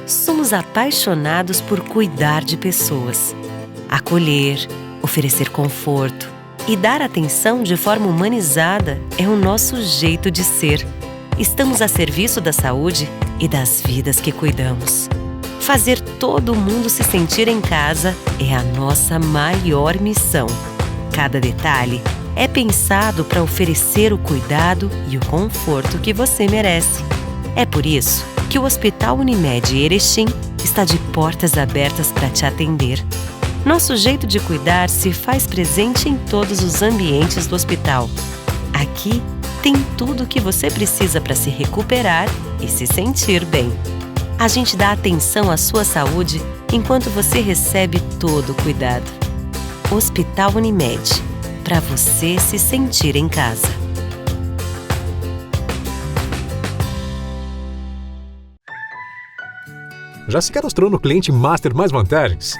Somos apaixonados por cuidar de pessoas. Acolher, oferecer conforto e dar atenção de forma humanizada é o nosso jeito de ser. Estamos a serviço da saúde e das vidas que cuidamos. Fazer todo mundo se sentir em casa é a nossa maior missão. Cada detalhe é pensado para oferecer o cuidado e o conforto que você merece. É por isso que o Hospital Unimed Erechim está de portas abertas para te atender. Nosso jeito de cuidar se faz presente em todos os ambientes do hospital. Aqui tem tudo o que você precisa para se recuperar e se sentir bem. A gente dá atenção à sua saúde enquanto você recebe todo o cuidado. Hospital Unimed, para você se sentir em casa. Já se cadastrou no cliente Master Mais Vantagens?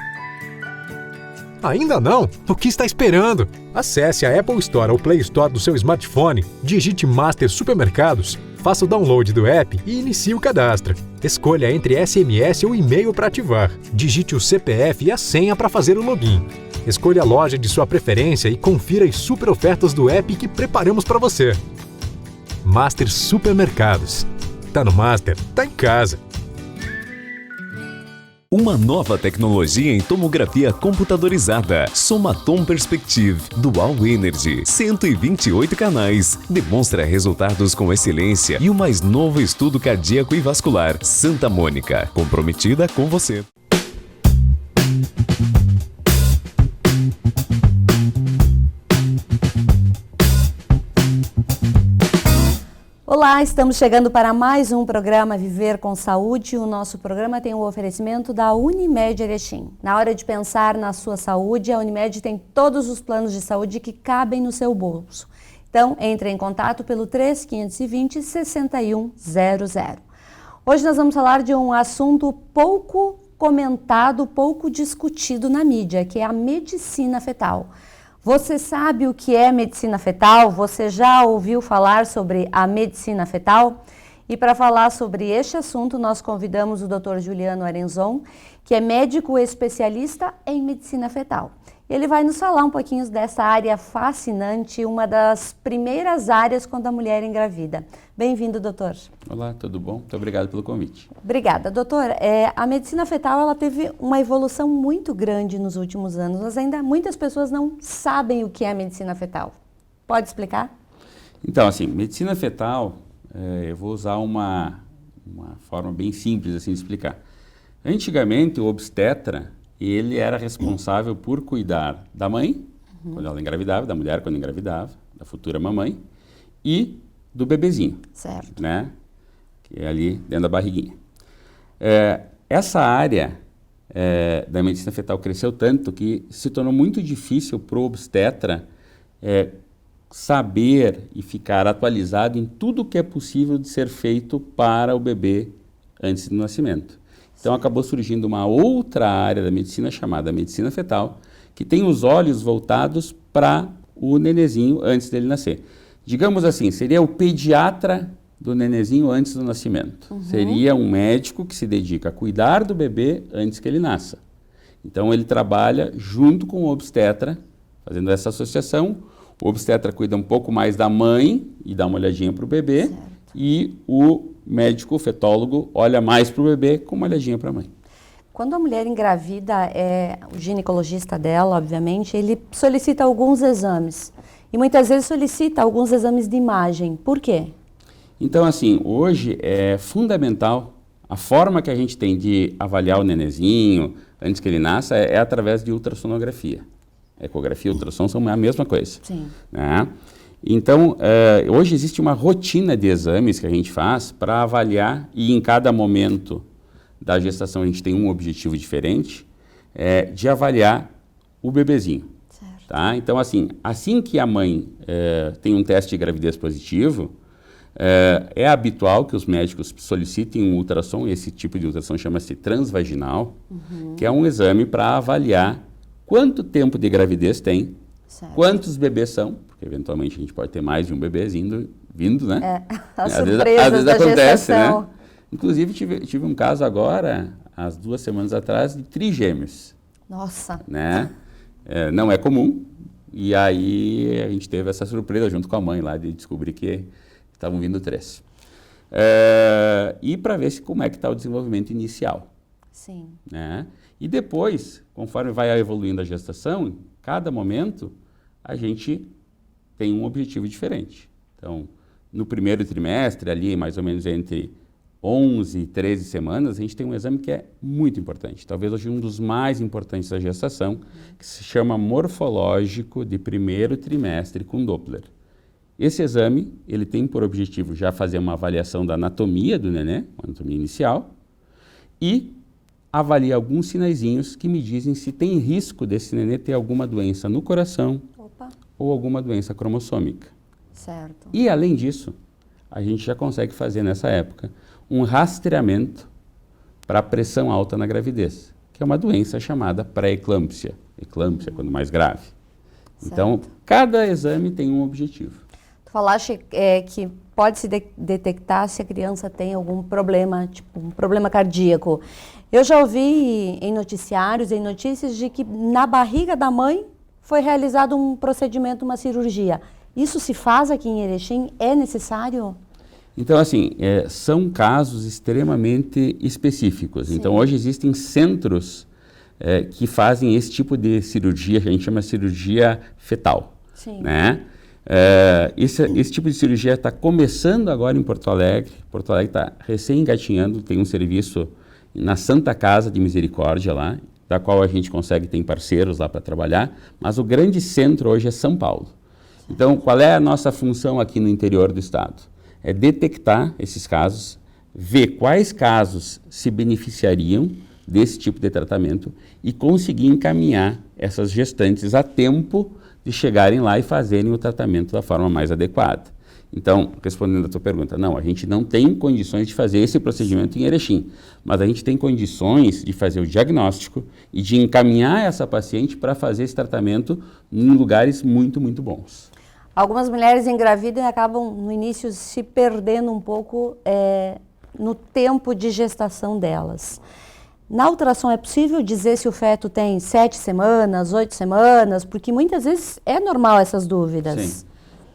Ainda não? O que está esperando? Acesse a Apple Store ou Play Store do seu smartphone, digite Master Supermercados, faça o download do app e inicie o cadastro. Escolha entre SMS ou e-mail para ativar. Digite o CPF e a senha para fazer o login. Escolha a loja de sua preferência e confira as super ofertas do app que preparamos para você. Master Supermercados. Tá no Master, tá em casa. Uma nova tecnologia em tomografia computadorizada. Somatom Perspective Dual Energy. 128 canais. Demonstra resultados com excelência e o mais novo estudo cardíaco e vascular. Santa Mônica. Comprometida com você. Olá, estamos chegando para mais um programa Viver com Saúde. O nosso programa tem o oferecimento da Unimed Erechim. Na hora de pensar na sua saúde, a Unimed tem todos os planos de saúde que cabem no seu bolso. Então, entre em contato pelo 3520-6100. Hoje nós vamos falar de um assunto pouco comentado, pouco discutido na mídia, que é a medicina fetal. Você sabe o que é medicina fetal? Você já ouviu falar sobre a medicina fetal? E para falar sobre este assunto, nós convidamos o Dr. Juliano Arenzon, que é médico especialista em medicina fetal. Ele vai nos falar um pouquinho dessa área fascinante, uma das primeiras áreas quando a mulher engravida. Bem-vindo, doutor. Olá, tudo bom? Muito obrigado pelo convite. Obrigada, doutor. A medicina fetal ela teve uma evolução muito grande nos últimos anos, mas ainda muitas pessoas não sabem o que é a medicina fetal. Pode explicar? Então, assim, medicina fetal, eu vou usar uma forma bem simples assim, de explicar. Antigamente, o obstetra, ele era responsável por cuidar da mãe, quando ela engravidava, da mulher quando engravidava, da futura mamãe, e do bebezinho, certo, né? Que é ali dentro da barriguinha. Essa área da medicina fetal cresceu tanto que se tornou muito difícil para o obstetra saber e ficar atualizado em tudo que é possível de ser feito para o bebê antes do nascimento. Então acabou surgindo uma outra área da medicina chamada medicina fetal, que tem os olhos voltados para o nenezinho antes dele nascer. Digamos assim, seria o pediatra do nenezinho antes do nascimento. Seria um médico que se dedica a cuidar do bebê antes que ele nasça. Então ele trabalha junto com o obstetra, fazendo essa associação. O obstetra cuida um pouco mais da mãe e dá uma olhadinha para o bebê, certo, e o médico, o fetólogo, olha mais para o bebê com uma olhadinha para a mãe. Quando a mulher engravida, o ginecologista dela, obviamente, ele solicita alguns exames. E muitas vezes solicita alguns exames de imagem. Por quê? Então, assim, hoje é fundamental, a forma que a gente tem de avaliar o nenezinho antes que ele nasça é através de ultrassonografia. Ecografia e ultrassom são a mesma coisa. Sim. Né? Então, hoje existe uma rotina de exames que a gente faz para avaliar, e em cada momento da gestação a gente tem um objetivo diferente, de avaliar o bebezinho. Certo. Tá? Então, assim que a mãe tem um teste de gravidez positivo, é habitual que os médicos solicitem um ultrassom, esse tipo de ultrassom chama-se transvaginal, que é um exame para avaliar quanto tempo de gravidez tem, certo, quantos bebês são, porque eventualmente a gente pode ter mais de um bebezinho vindo, né? As Às surpresas vezes da acontece, gestação. né? Inclusive, tive um caso agora, há 2 semanas atrás, de trigêmeos. Nossa! Né? Não é comum. E aí a gente teve essa surpresa junto com a mãe lá de descobrir que estavam vindo 3. E para ver como é que está o desenvolvimento inicial. Sim. Né? E depois, conforme vai evoluindo a gestação, em cada momento a gente tem um objetivo diferente. Então, no primeiro trimestre, ali mais ou menos entre 11 e 13 semanas, a gente tem um exame que é muito importante, talvez hoje um dos mais importantes da gestação, que se chama morfológico de primeiro trimestre com Doppler. Esse exame, ele tem por objetivo já fazer uma avaliação da anatomia do nenê, uma anatomia inicial, e avalia alguns sinaizinhos que me dizem se tem risco desse nenê ter alguma doença no coração ou alguma doença cromossômica. Certo. E, além disso, a gente já consegue fazer nessa época um rastreamento para a pressão alta na gravidez, que é uma doença chamada pré-eclâmpsia. Eclâmpsia, quando mais grave. Certo. Então, cada exame tem um objetivo. Tu falaste que pode se detectar se a criança tem algum problema, tipo um problema cardíaco. Eu já ouvi em noticiários, em notícias, de que na barriga da mãe foi realizado um procedimento, uma cirurgia. Isso se faz aqui em Erechim? É necessário? Então, assim, são casos extremamente específicos. Sim. Então, hoje existem centros que fazem esse tipo de cirurgia, que a gente chama de cirurgia fetal. Sim. Né? Esse tipo de cirurgia está começando agora em Porto Alegre. Porto Alegre está recém-engatinhando, tem um serviço na Santa Casa de Misericórdia lá, da qual a gente consegue, tem parceiros lá para trabalhar, mas o grande centro hoje é São Paulo. Então, qual é a nossa função aqui no interior do estado? É detectar esses casos, ver quais casos se beneficiariam desse tipo de tratamento e conseguir encaminhar essas gestantes a tempo de chegarem lá e fazerem o tratamento da forma mais adequada. Então, respondendo a tua pergunta, não, a gente não tem condições de fazer esse procedimento em Erechim, mas a gente tem condições de fazer o diagnóstico e de encaminhar essa paciente para fazer esse tratamento em lugares muito, muito bons. Algumas mulheres engravidam e acabam, no início, se perdendo um pouco no tempo de gestação delas. Na ultrassom é possível dizer se o feto tem 7 semanas, 8 semanas? Porque muitas vezes é normal essas dúvidas. Sim.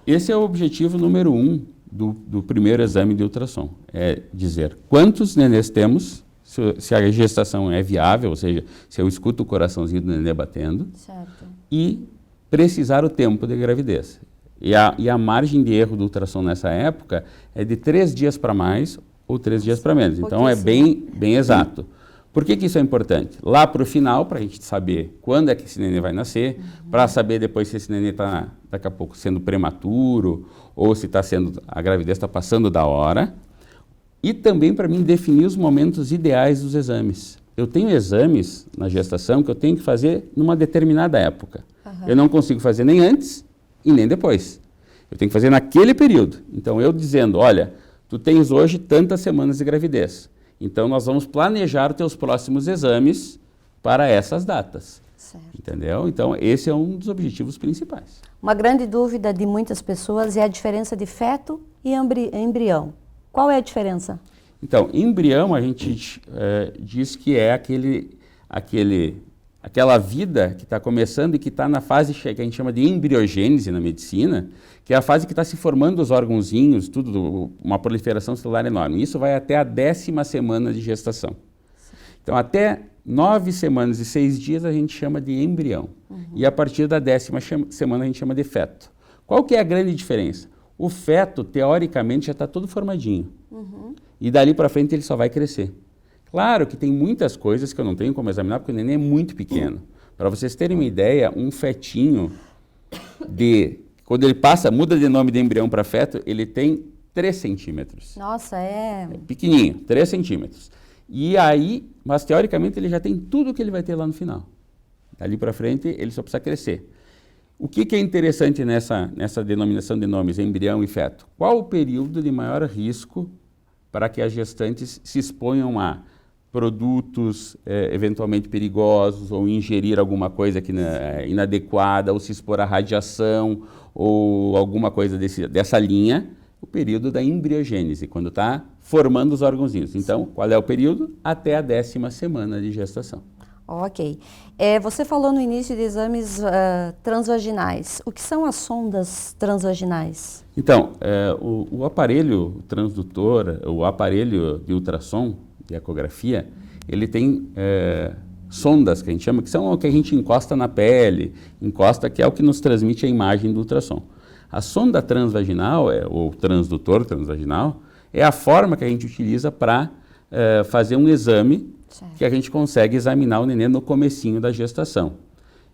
Esse é o objetivo número 1 do primeiro exame de ultrassom. É dizer quantos nenês temos, se a gestação é viável, ou seja, se eu escuto o coraçãozinho do nenê batendo. Certo. E precisar o tempo de gravidez. E a margem de erro do ultrassom nessa época é de 3 dias para mais ou 3 dias para menos. Então é bem exato. Por que isso é importante? Lá para o final, para a gente saber quando é que esse nenê vai nascer, para saber depois se esse nenê está daqui a pouco sendo prematuro ou se a gravidez está passando da hora. E também para mim definir os momentos ideais dos exames. Eu tenho exames na gestação que eu tenho que fazer numa determinada época. Eu não consigo fazer nem antes e nem depois. Eu tenho que fazer naquele período. Então, eu dizendo, olha, tu tens hoje tantas semanas de gravidez. Então, nós vamos planejar os teus próximos exames para essas datas. Certo. Entendeu? Então, esse é um dos objetivos principais. Uma grande dúvida de muitas pessoas é a diferença de feto e embrião. Qual é a diferença? Então, embrião, a gente diz que é aquela vida que está começando e que está na fase que a gente chama de embriogênese na medicina, que é a fase que está se formando os órgãozinhos, tudo, uma proliferação celular enorme. Isso vai até a 10ª semana de gestação. Então, até 9 semanas e 6 dias a gente chama de embrião. E a partir da 10ª semana a gente chama de feto. Qual que é a grande diferença? O feto, teoricamente, já está todo formadinho. E dali para frente ele só vai crescer. Claro que tem muitas coisas que eu não tenho como examinar, porque o neném é muito pequeno. Para vocês terem uma ideia, um fetinho, quando ele muda de nome de embrião para feto, ele tem 3 centímetros. Nossa, é pequenininho, 3 centímetros. E aí, mas teoricamente ele já tem tudo que ele vai ter lá no final. Dali para frente ele só precisa crescer. O que é interessante nessa denominação de nomes, embrião e feto? Qual o período de maior risco para que as gestantes se exponham a produtos eventualmente perigosos ou ingerir alguma coisa que inadequada ou se expor à radiação ou alguma coisa dessa linha? o período da embriogênese, quando está formando os órgãozinhos. Então, qual é o período? Até a 10ª semana de gestação. Ok. Você falou no início de exames transvaginais. O que são as sondas transvaginais? Então, o aparelho transdutor, o aparelho de ultrassom, de ecografia, ele tem sondas, que a gente chama, que são o que a gente encosta na pele, que é o que nos transmite a imagem do ultrassom. A sonda transvaginal, ou transdutor transvaginal, é a forma que a gente utiliza para fazer um exame que a gente consegue examinar o neném no comecinho da gestação.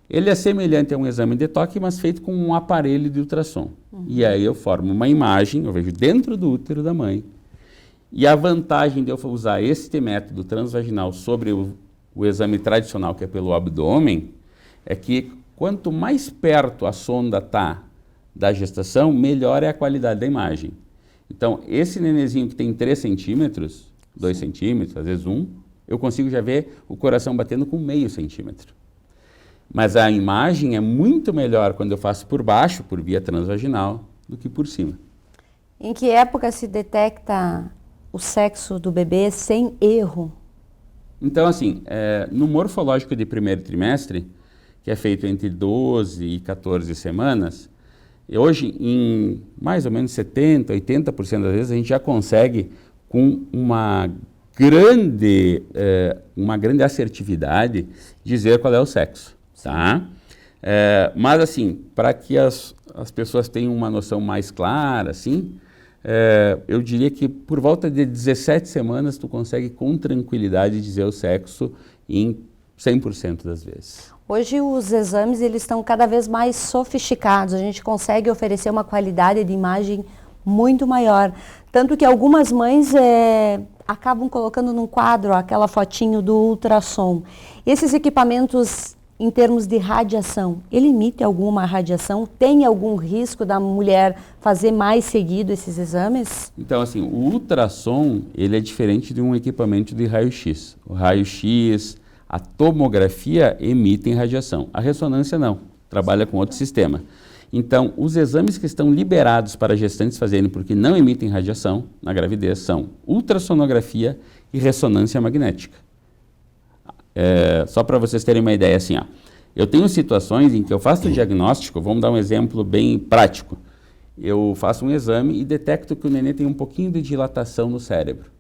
Ele é semelhante a um exame de toque, mas feito com um aparelho de ultrassom. E aí eu formo uma imagem, eu vejo dentro do útero da mãe. E a vantagem de eu usar este método transvaginal sobre o exame tradicional, que é pelo abdômen, é que quanto mais perto a sonda está da gestação, melhor é a qualidade da imagem. Então, esse nenenzinho que tem 3 centímetros, 2 centímetros, às vezes 1, eu consigo já ver o coração batendo com meio centímetro. Mas a imagem é muito melhor quando eu faço por baixo, por via transvaginal, do que por cima. Em que época se detecta o sexo do bebê sem erro? Então, assim, no morfológico de primeiro trimestre, que é feito entre 12 e 14 semanas, hoje, em mais ou menos 70%, 80% das vezes, a gente já consegue, com uma grande assertividade, dizer qual é o sexo, tá? Mas, assim, para que as pessoas tenham uma noção mais clara, assim, eu diria que por volta de 17 semanas tu consegue com tranquilidade dizer o sexo em 100% das vezes. Hoje os exames eles estão cada vez mais sofisticados, a gente consegue oferecer uma qualidade de imagem muito maior. Tanto que algumas mães acabam colocando num quadro aquela fotinho do ultrassom. Esses equipamentos, em termos de radiação, ele emite alguma radiação? Tem algum risco da mulher fazer mais seguido esses exames? Então, assim, o ultrassom, ele é diferente de um equipamento de raio-x. O raio-x, a tomografia emitem radiação. A ressonância não, trabalha com outro sistema. Então, os exames que estão liberados para gestantes fazerem porque não emitem radiação na gravidez são ultrassonografia e ressonância magnética. Só para vocês terem uma ideia, assim, ó, eu tenho situações em que eu faço o diagnóstico, vamos dar um exemplo bem prático. Eu faço um exame e detecto que o neném tem um pouquinho de dilatação no cérebro.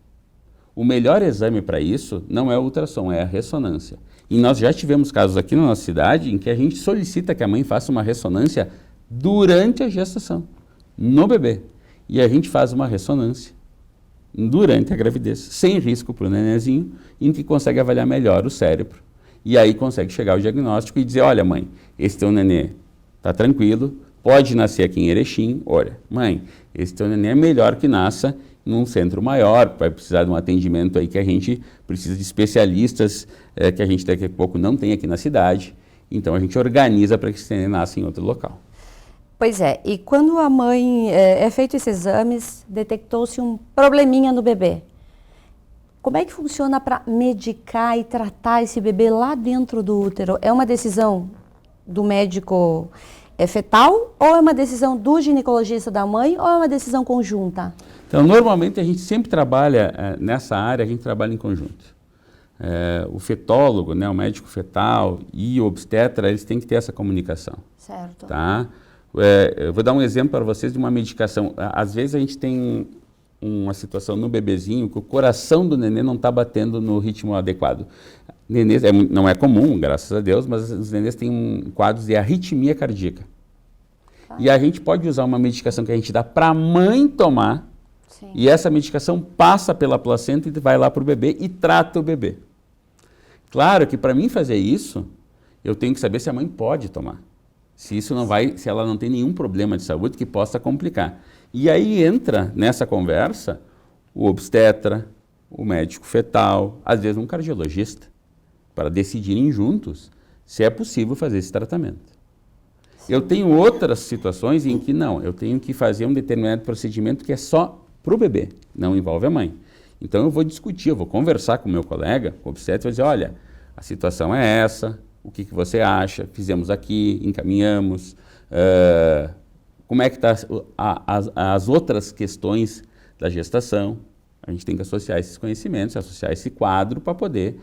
O melhor exame para isso não é o ultrassom, é a ressonância. E nós já tivemos casos aqui na nossa cidade em que a gente solicita que a mãe faça uma ressonância durante a gestação, no bebê. E a gente faz uma ressonância durante a gravidez, sem risco para o nenenzinho, em que consegue avaliar melhor o cérebro. E aí consegue chegar ao diagnóstico e dizer, olha mãe, esse teu nenê está tranquilo, pode nascer aqui em Erechim. Olha, mãe, esse teu nenê é melhor que nasça num centro maior, vai precisar de um atendimento aí que a gente precisa de especialistas que a gente daqui a pouco não tem aqui na cidade. Então a gente organiza para que esse nenê nasça em outro local. Pois é, e quando a mãe é feito esses exames, detectou-se um probleminha no bebê. Como é que funciona para medicar e tratar esse bebê lá dentro do útero? É uma decisão do médico fetal ou é uma decisão do ginecologista da mãe ou é uma decisão conjunta? Então, normalmente a gente sempre trabalha nessa área, a gente trabalha em conjunto. O fetólogo, né, o médico fetal e o obstetra, eles têm que ter essa comunicação. Certo. Tá? Eu vou dar um exemplo para vocês de uma medicação. Às vezes a gente tem uma situação no bebezinho que o coração do nenê não está batendo no ritmo adequado. Nenês, não é comum, graças a Deus, mas os nenês têm quadros de arritmia cardíaca. E a gente pode usar uma medicação que a gente dá para a mãe tomar. Sim. E essa medicação passa pela placenta e vai lá para o bebê e trata o bebê. Claro que para mim fazer isso, eu tenho que saber se a mãe pode tomar. Se ela não tem nenhum problema de saúde que possa complicar. E aí entra nessa conversa o obstetra, o médico fetal, às vezes um cardiologista, para decidirem juntos se é possível fazer esse tratamento. Sim. Eu tenho outras situações em que não, eu tenho que fazer um determinado procedimento que é só para o bebê, não envolve a mãe. Então eu vou discutir, eu vou conversar com o meu colega, com o obstetra, e dizer, olha, a situação é essa, o que você acha? Fizemos aqui, encaminhamos, como é que está as outras questões da gestação. A gente tem que associar esses conhecimentos, associar esse quadro para poder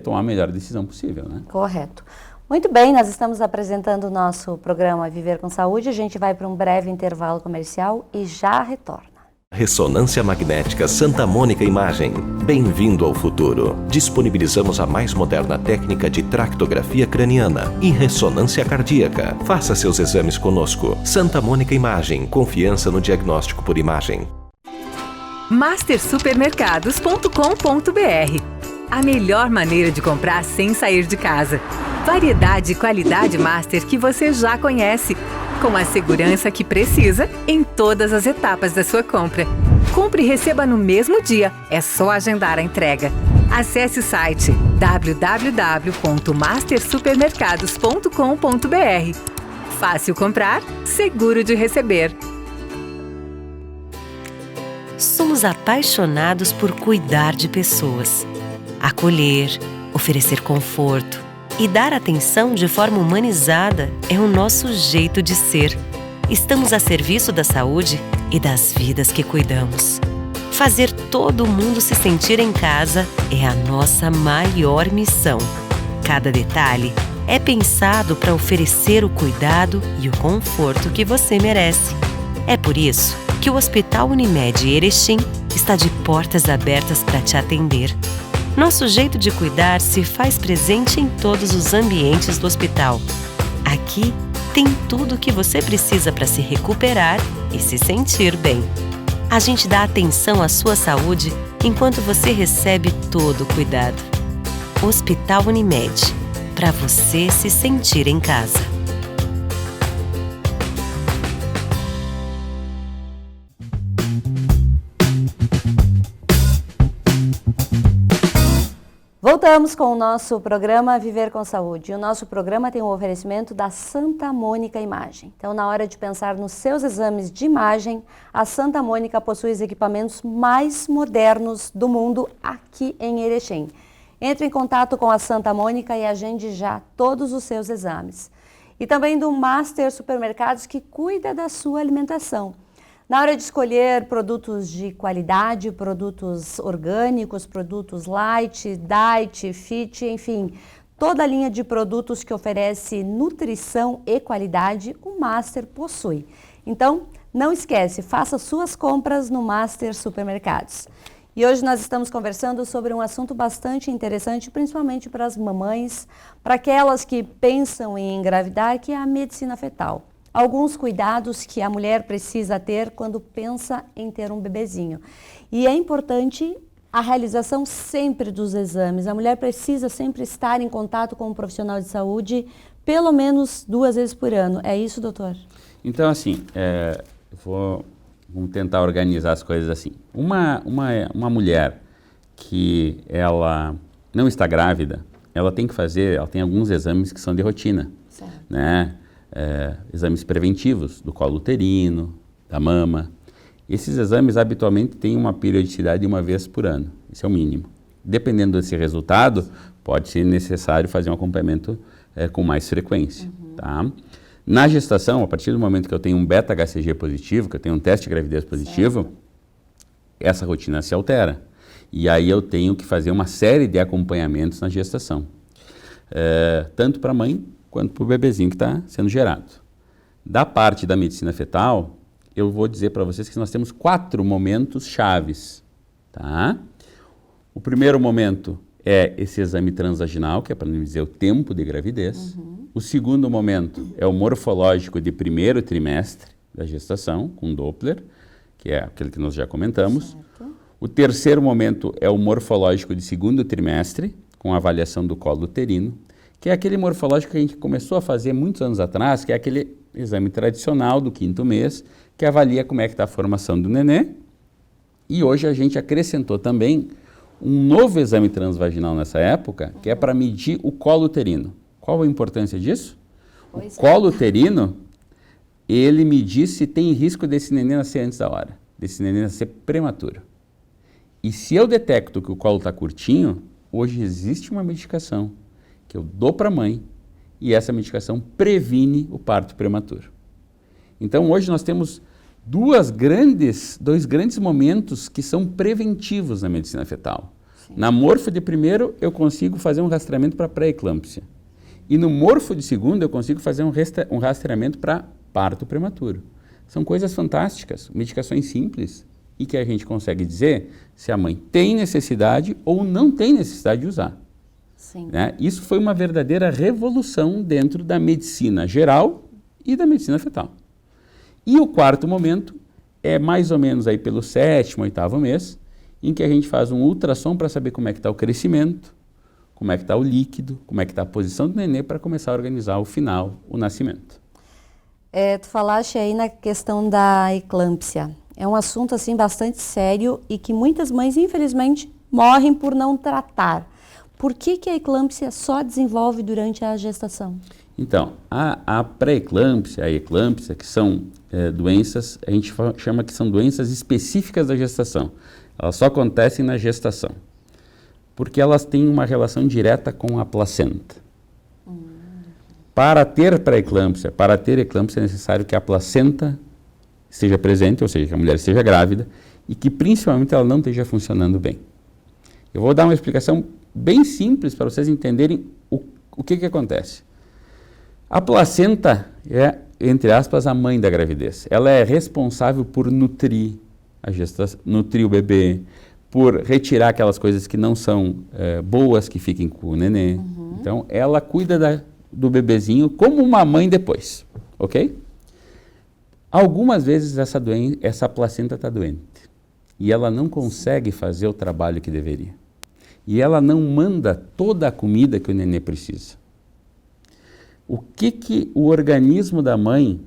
tomar a melhor decisão possível, né? Correto. Muito bem, nós estamos apresentando o nosso programa Viver com Saúde. A gente vai para um breve intervalo comercial e já retorna. Ressonância Magnética Santa Mônica Imagem. Bem-vindo ao futuro. Disponibilizamos a mais moderna técnica de tractografia craniana e ressonância cardíaca. Faça seus exames conosco. Santa Mônica Imagem. Confiança no diagnóstico por imagem. mastersupermercados.com.br. A melhor maneira de comprar sem sair de casa. Variedade e qualidade Master que você já conhece, com a segurança que precisa em todas as etapas da sua compra. Compre e receba no mesmo dia, é só agendar a entrega. Acesse o site www.mastersupermercados.com.br. Fácil comprar, seguro de receber. Somos apaixonados por cuidar de pessoas, acolher, oferecer conforto e dar atenção de forma humanizada é o nosso jeito de ser. Estamos a serviço da saúde e das vidas que cuidamos. Fazer todo mundo se sentir em casa é a nossa maior missão. Cada detalhe é pensado para oferecer o cuidado e o conforto que você merece. É por isso que o Hospital Unimed Erechim está de portas abertas para te atender. Nosso jeito de cuidar se faz presente em todos os ambientes do hospital. Aqui tem tudo o que você precisa para se recuperar e se sentir bem. A gente dá atenção à sua saúde enquanto você recebe todo o cuidado. Hospital Unimed, para você se sentir em casa. Voltamos com o nosso programa Viver com Saúde. E o nosso programa tem um oferecimento da Santa Mônica Imagem. Então, na hora de pensar nos seus exames de imagem, a Santa Mônica possui os equipamentos mais modernos do mundo aqui em Erechim. Entre em contato com a Santa Mônica e agende já todos os seus exames. E também do Master Supermercados, que cuida da sua alimentação. Na hora de escolher produtos de qualidade, produtos orgânicos, produtos light, diet, fit, enfim, toda a linha de produtos que oferece nutrição e qualidade, o Master possui. Então, não esquece, faça suas compras no Master Supermercados. E hoje nós estamos conversando sobre um assunto bastante interessante, principalmente para as mamães, para aquelas que pensam em engravidar, que é a medicina fetal. Alguns cuidados que a mulher precisa ter quando pensa em ter um bebezinho. E é importante a realização sempre dos exames. A mulher precisa sempre estar em contato com um profissional de saúde, pelo menos 2 vezes por ano. É isso, doutor? Então, assim, vamos tentar organizar as coisas assim. Uma mulher que ela não está grávida, ela tem alguns exames que são de rotina, certo, né? Exames preventivos do colo uterino, da mama. Esses exames habitualmente têm uma periodicidade de 1 vez por ano, esse é o mínimo. Dependendo desse resultado, pode ser necessário fazer um acompanhamento com mais frequência. Tá? Na gestação, a partir do momento que eu tenho um beta-HCG positivo, que eu tenho um teste de gravidez positivo, certo, essa rotina se altera. E aí eu tenho que fazer uma série de acompanhamentos na gestação. Tanto para a mãe, quanto para o bebezinho que está sendo gerado. Da parte da medicina fetal, eu vou dizer para vocês que nós temos 4 momentos chaves. Tá? O primeiro momento é esse exame transvaginal, que é para dizer o tempo de gravidez. O segundo momento é o morfológico de 1º trimestre da gestação, com Doppler, que é aquele que nós já comentamos. Certo. O terceiro momento é o morfológico de 2º trimestre, com avaliação do colo uterino, que é aquele morfológico que a gente começou a fazer muitos anos atrás, que é aquele exame tradicional do 5º mês, que avalia como é que está a formação do nenê. E hoje a gente acrescentou também um novo exame transvaginal nessa época, que é para medir o colo uterino. Qual a importância disso? O colo uterino, ele medir se tem risco desse nenê nascer antes da hora, desse nenê nascer prematuro. E se eu detecto que o colo está curtinho, hoje existe uma medicação que eu dou para a mãe e essa medicação previne o parto prematuro. Então, hoje nós temos dois grandes momentos que são preventivos na medicina fetal. Sim. Na morfo de primeiro, eu consigo fazer um rastreamento para pré-eclâmpsia. E no morfo de segundo, eu consigo fazer um rastreamento para parto prematuro. São coisas fantásticas, medicações simples, e que a gente consegue dizer se a mãe tem necessidade ou não tem necessidade de usar. Sim. Né? Isso foi uma verdadeira revolução dentro da medicina geral e da medicina fetal. E o quarto momento é mais ou menos aí pelo 7º, 8º mês, em que a gente faz um ultrassom para saber como é que está o crescimento, como é que está o líquido, como é que está a posição do nenê para começar a organizar o final, o nascimento. Tu falaste aí na questão da eclâmpsia. É um assunto assim bastante sério e que muitas mães, infelizmente, morrem por não tratar. Por que a eclâmpsia só desenvolve durante a gestação? Então, a pré-eclâmpsia, a eclâmpsia, que são doenças, a gente chama que são doenças específicas da gestação. Elas só acontecem na gestação, porque elas têm uma relação direta com a placenta. Para ter pré-eclâmpsia, para ter eclâmpsia é necessário que a placenta esteja presente, ou seja, que a mulher esteja grávida e que principalmente ela não esteja funcionando bem. Eu vou dar uma explicação bem simples para vocês entenderem o que acontece. A placenta é, entre aspas, a mãe da gravidez. Ela é responsável por nutrir a gestação, nutrir o bebê, por retirar aquelas coisas que não são boas que fiquem com o nenê. Uhum. Então, ela cuida do bebezinho como uma mãe depois, ok? Algumas vezes essa placenta está doente e ela não consegue fazer o trabalho que deveria. E ela não manda toda a comida que o nenê precisa. O que o organismo da mãe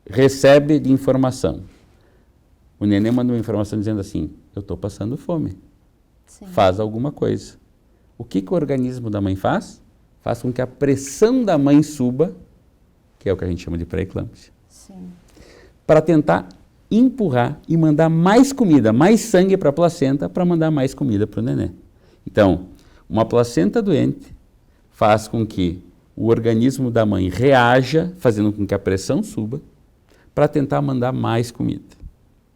recebe de informação? O nenê manda uma informação dizendo assim, eu estou passando fome. Sim. Faz alguma coisa. O que o organismo da mãe faz? Faz com que a pressão da mãe suba, que é o que a gente chama de pré-eclâmpsia. Para tentar empurrar e mandar mais comida, mais sangue para a placenta, para mandar mais comida para o nenê. Então, uma placenta doente faz com que o organismo da mãe reaja, fazendo com que a pressão suba, para tentar mandar mais comida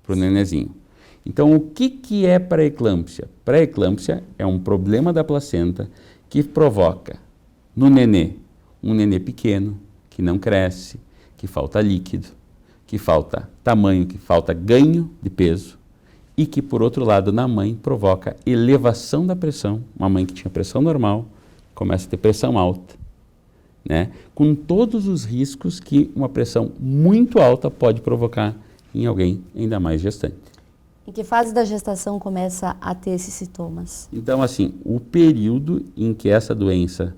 para o nenezinho. Então, o que é pré-eclâmpsia? Pré-eclâmpsia é um problema da placenta que provoca no nenê um nenê pequeno, que não cresce, que falta líquido, que falta tamanho, que falta ganho de peso e que, por outro lado, na mãe provoca elevação da pressão. Uma mãe que tinha pressão normal começa a ter pressão alta, né? Com todos os riscos que uma pressão muito alta pode provocar em alguém ainda mais gestante. Em que fase da gestação começa a ter esses sintomas? Então, assim, o período em que essa doença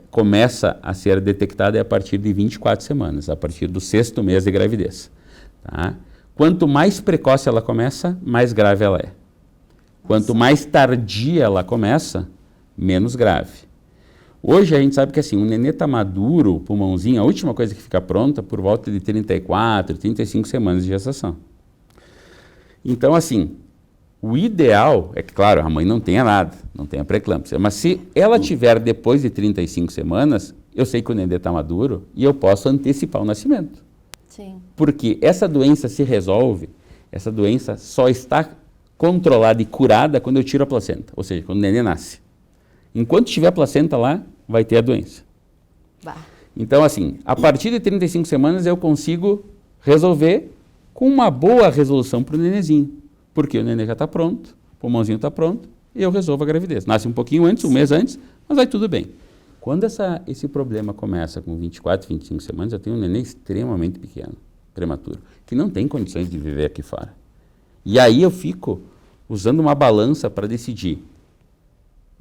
começa a ser detectada é a partir de 24 semanas, a partir do 6º mês de gravidez. Tá? Quanto mais precoce ela começa, mais grave ela é. Quanto mais tardia ela começa, menos grave. Hoje a gente sabe que assim, o nenê está maduro, o pulmãozinho, a última coisa que fica pronta por volta de 34, 35 semanas de gestação. Então, assim, o ideal é que, claro, a mãe não tenha nada, não tenha pré-eclâmpsia, mas se ela tiver depois de 35 semanas, eu sei que o nenê está maduro e eu posso antecipar o nascimento. Sim. Porque essa doença se resolve, essa doença só está controlada e curada quando eu tiro a placenta, ou seja, quando o nenê nasce. Enquanto tiver a placenta lá, vai ter a doença. Bah. Então, assim, a partir de 35 semanas eu consigo resolver com uma boa resolução para o nenezinho. Porque o nenê já está pronto, o pulmãozinho está pronto, e eu resolvo a gravidez. Nasce um pouquinho antes, um mês antes, mas vai tudo bem. Quando esse problema começa com 24, 25 semanas, eu tenho um nenê extremamente pequeno, prematuro, que não tem condições de viver aqui fora. E aí eu fico usando uma balança para decidir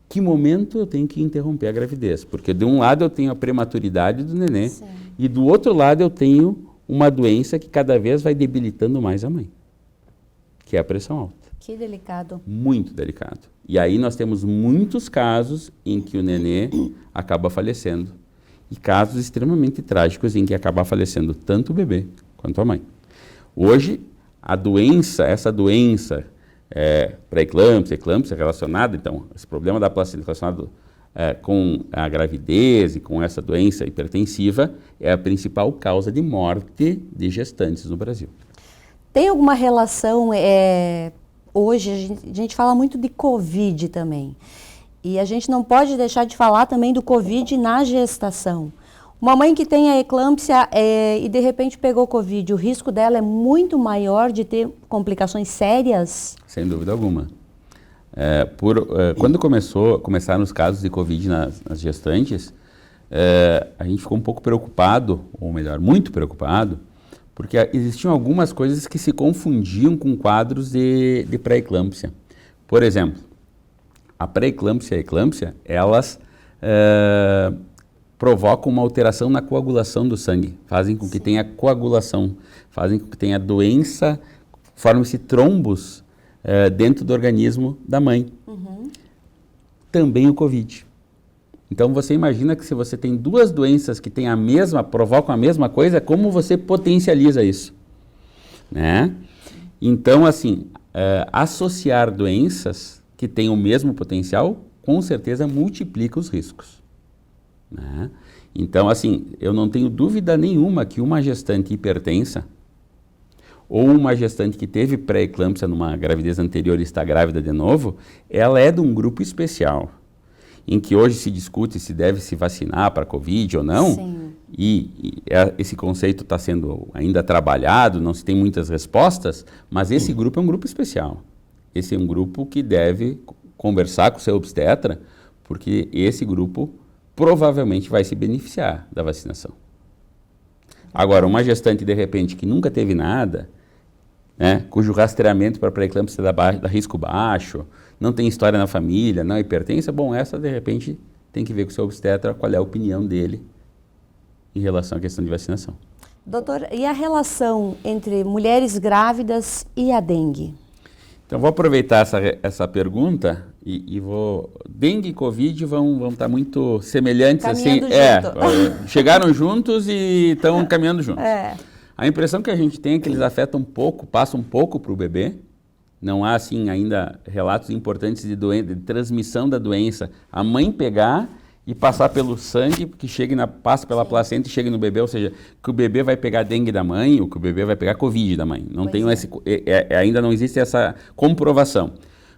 que momento eu tenho que interromper a gravidez. Porque de um lado eu tenho a prematuridade do nenê, sim, e do outro lado eu tenho uma doença que cada vez vai debilitando mais a mãe, que é a pressão alta. Que delicado. Muito delicado. E aí nós temos muitos casos em que o nenê acaba falecendo. E casos extremamente trágicos em que acaba falecendo tanto o bebê quanto a mãe. Hoje, essa doença pré-eclâmpsia, eclâmpsia relacionada, então, esse problema da placenta relacionado com a gravidez e com essa doença hipertensiva, é a principal causa de morte de gestantes no Brasil. Tem alguma relação, hoje a gente fala muito de Covid também, e a gente não pode deixar de falar também do Covid na gestação. Uma mãe que tem a eclâmpsia e de repente pegou Covid, o risco dela é muito maior de ter complicações sérias? Sem dúvida alguma. Quando começaram os casos de Covid nas gestantes, a gente ficou um pouco preocupado, ou melhor, muito preocupado, porque existiam algumas coisas que se confundiam com quadros de pré-eclâmpsia. Por exemplo, a pré-eclâmpsia e a eclâmpsia, elas provocam uma alteração na coagulação do sangue, fazem com que tenha coagulação, fazem com que tenha doença, formem-se trombos dentro do organismo da mãe. Uhum. Também o Covid. Então você imagina que se você tem duas doenças que têm provocam a mesma coisa, como você potencializa isso, né? Então assim, associar doenças que têm o mesmo potencial, com certeza multiplica os riscos. Né? Então, assim, eu não tenho dúvida nenhuma que uma gestante hipertensa ou uma gestante que teve pré-eclâmpsia numa gravidez anterior e está grávida de novo, ela é de um grupo especial, em que hoje se discute se deve se vacinar para Covid ou não. Sim. E esse conceito está sendo ainda trabalhado, não se tem muitas respostas, mas esse grupo é um grupo especial. Esse é um grupo que deve conversar com o seu obstetra, porque esse grupo provavelmente vai se beneficiar da vacinação. Agora, uma gestante, de repente, que nunca teve nada, né, cujo rastreamento para pré-eclâmpsia dá risco baixo, não tem história na família, não é hipertensa, bom, essa, de repente, tem que ver com o seu obstetra qual é a opinião dele em relação à questão de vacinação. Doutor, e a relação entre mulheres grávidas e a dengue? Então, vou aproveitar essa pergunta e vou... Dengue e Covid vão estar muito semelhantes. Caminhando assim. Chegaram juntos e estão caminhando juntos. A impressão que a gente tem é que eles afetam um pouco, passam um pouco para o bebê. Não há, assim, ainda relatos importantes de transmissão da doença. A mãe pegar e passar pelo sangue, que passa pela placenta e chegue no bebê, ou seja, que o bebê vai pegar dengue da mãe ou que o bebê vai pegar Covid da mãe. Não tem ainda não existe essa comprovação.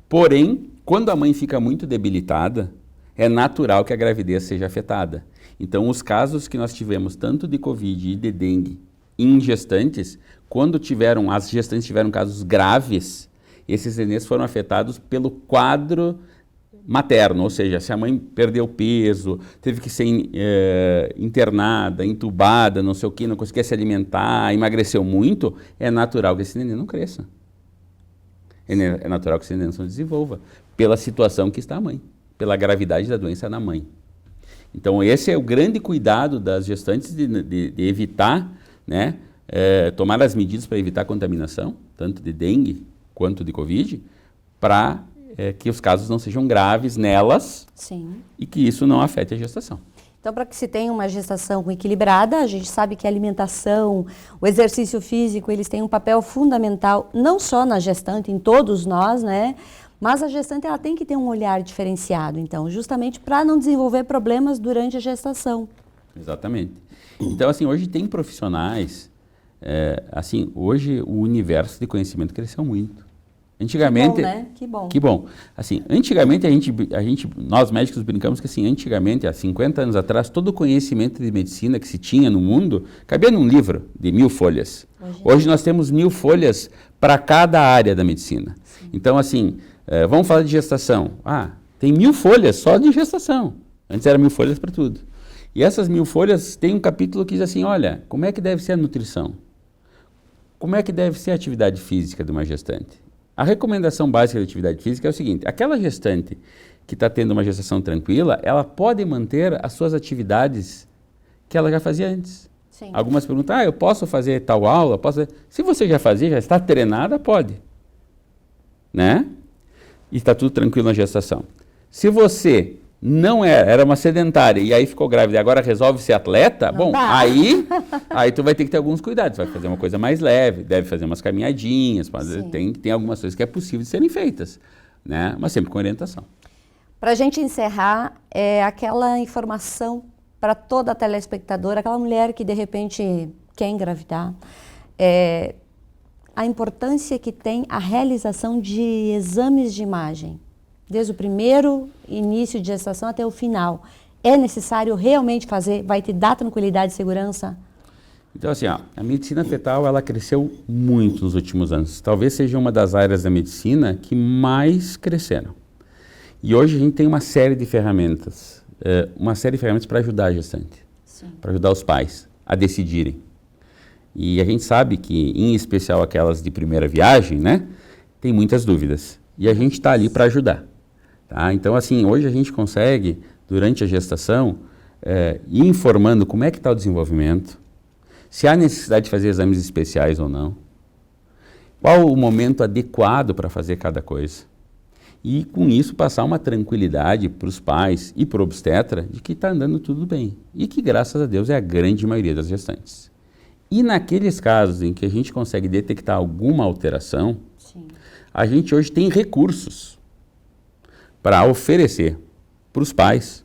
Porém, quando a mãe fica muito debilitada, é natural que a gravidez seja afetada. Então, os casos que nós tivemos, tanto de Covid e de dengue, em gestantes, quando as gestantes tiveram casos graves, esses nenéns foram afetados pelo quadro materno, ou seja, se a mãe perdeu peso, teve que ser internada, entubada, não sei o que, não conseguia se alimentar, emagreceu muito, é natural que esse neném não cresça. É natural que esse neném não se desenvolva, pela situação que está a mãe, pela gravidade da doença na mãe. Então esse é o grande cuidado das gestantes de evitar, né, tomar as medidas para evitar a contaminação, tanto de dengue quanto de Covid, para que os casos não sejam graves nelas. Sim. E que isso não afete a gestação. Então, para que se tenha uma gestação equilibrada, a gente sabe que a alimentação, o exercício físico, eles têm um papel fundamental, não só na gestante, em todos nós, né? Mas a gestante ela tem que ter um olhar diferenciado, então, justamente para não desenvolver problemas durante a gestação. Exatamente. Então, assim, hoje tem profissionais, hoje o universo de conhecimento cresceu muito. Antigamente, que bom, né? Que bom. Que bom. Assim, antigamente nós médicos brincamos que assim, antigamente, há 50 anos atrás, todo o conhecimento de medicina que se tinha no mundo cabia num livro de 1000 folhas. Hoje nós temos 1000 folhas para cada área da medicina. Sim. Então, assim, vamos falar de gestação. Tem 1000 folhas só de gestação. Antes era 1000 folhas para tudo. E essas 1000 folhas tem um capítulo que diz assim, olha, como é que deve ser a nutrição? Como é que deve ser a atividade física de uma gestante? A recomendação básica da atividade física é o seguinte, aquela gestante que está tendo uma gestação tranquila, ela pode manter as suas atividades que ela já fazia antes. Sim. Algumas perguntam, eu posso fazer tal aula? Se você já fazia, já está treinada, pode. Né? E está tudo tranquilo na gestação. Se você não era uma sedentária e aí ficou grávida e agora resolve ser atleta, aí tu vai ter que ter alguns cuidados, vai fazer uma coisa mais leve, deve fazer umas caminhadinhas, tem algumas coisas que é possível de serem feitas, né? Mas sempre com orientação. Para a gente encerrar, é aquela informação para toda telespectadora, aquela mulher que de repente quer engravidar, a importância que tem a realização de exames de imagem, desde o primeiro início de gestação até o final. É necessário realmente fazer? Vai te dar tranquilidade e segurança? Então, assim, a medicina fetal, ela cresceu muito nos últimos anos. Talvez seja uma das áreas da medicina que mais cresceram. E hoje a gente tem uma série de ferramentas para ajudar a gestante, para ajudar os pais a decidirem. E a gente sabe que, em especial aquelas de primeira viagem, né, tem muitas dúvidas. E a gente está ali para ajudar. Tá? Então, assim, hoje a gente consegue, durante a gestação, ir informando como é que está o desenvolvimento, se há necessidade de fazer exames especiais ou não, qual o momento adequado para fazer cada coisa. E, com isso, passar uma tranquilidade para os pais e para o obstetra de que está andando tudo bem. E que, graças a Deus, é a grande maioria das gestantes. E naqueles casos em que a gente consegue detectar alguma alteração, a gente hoje tem recursos para oferecer para os pais,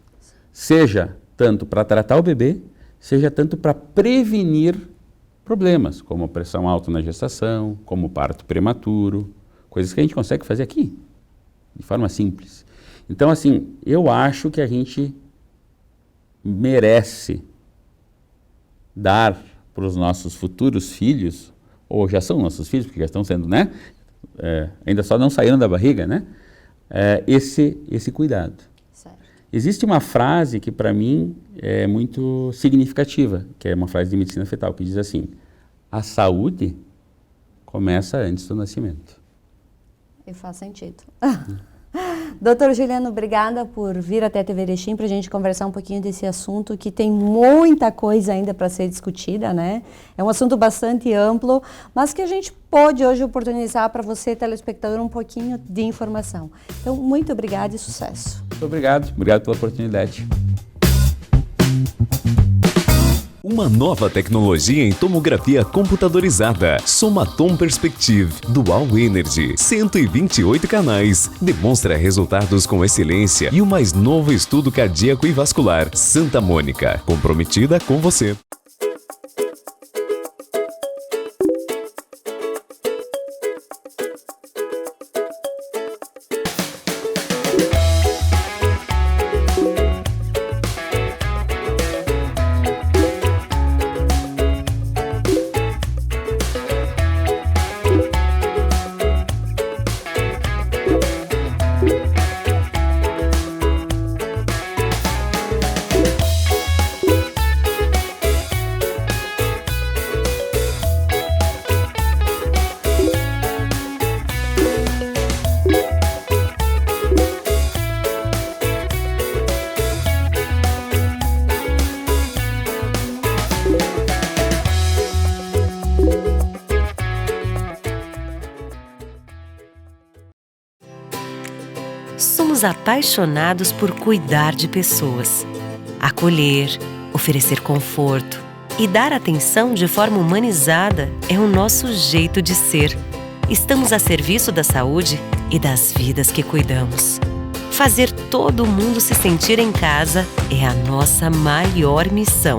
seja tanto para tratar o bebê, seja tanto para prevenir problemas, como pressão alta na gestação, como parto prematuro, coisas que a gente consegue fazer aqui, de forma simples. Então, assim, eu acho que a gente merece dar para os nossos futuros filhos, ou já são nossos filhos, porque já estão sendo, né? Ainda só não saíram da barriga, né? Esse cuidado. Certo. Existe uma frase que para mim é muito significativa, que é uma frase de medicina fetal, que diz assim: a saúde começa antes do nascimento. E faz sentido. Doutor Juliano, obrigada por vir até a TV Erechim para a gente conversar um pouquinho desse assunto que tem muita coisa ainda para ser discutida, né? É um assunto bastante amplo, mas que a gente pode hoje oportunizar para você, telespectador, um pouquinho de informação. Então, muito obrigada e sucesso. Muito obrigado pela oportunidade. Uma nova tecnologia em tomografia computadorizada. Somatom Perspective Dual Energy. 128 canais. Demonstra resultados com excelência e o mais novo estudo cardíaco e vascular. Santa Mônica. Comprometida com você. Somos apaixonados por cuidar de pessoas, acolher, oferecer conforto e dar atenção de forma humanizada é o nosso jeito de ser. Estamos a serviço da saúde e das vidas que cuidamos. Fazer todo mundo se sentir em casa é a nossa maior missão.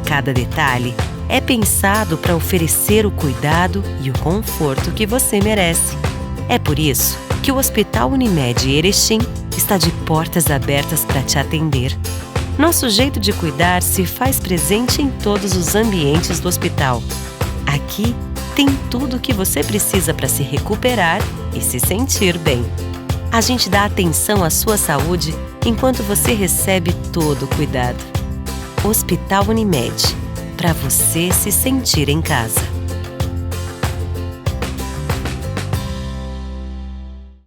Cada detalhe é pensado para oferecer o cuidado e o conforto que você merece. É por isso que o Hospital Unimed Erechim está de portas abertas para te atender. Nosso jeito de cuidar se faz presente em todos os ambientes do hospital. Aqui tem tudo o que você precisa para se recuperar e se sentir bem. A gente dá atenção à sua saúde enquanto você recebe todo o cuidado. Hospital Unimed, para você se sentir em casa.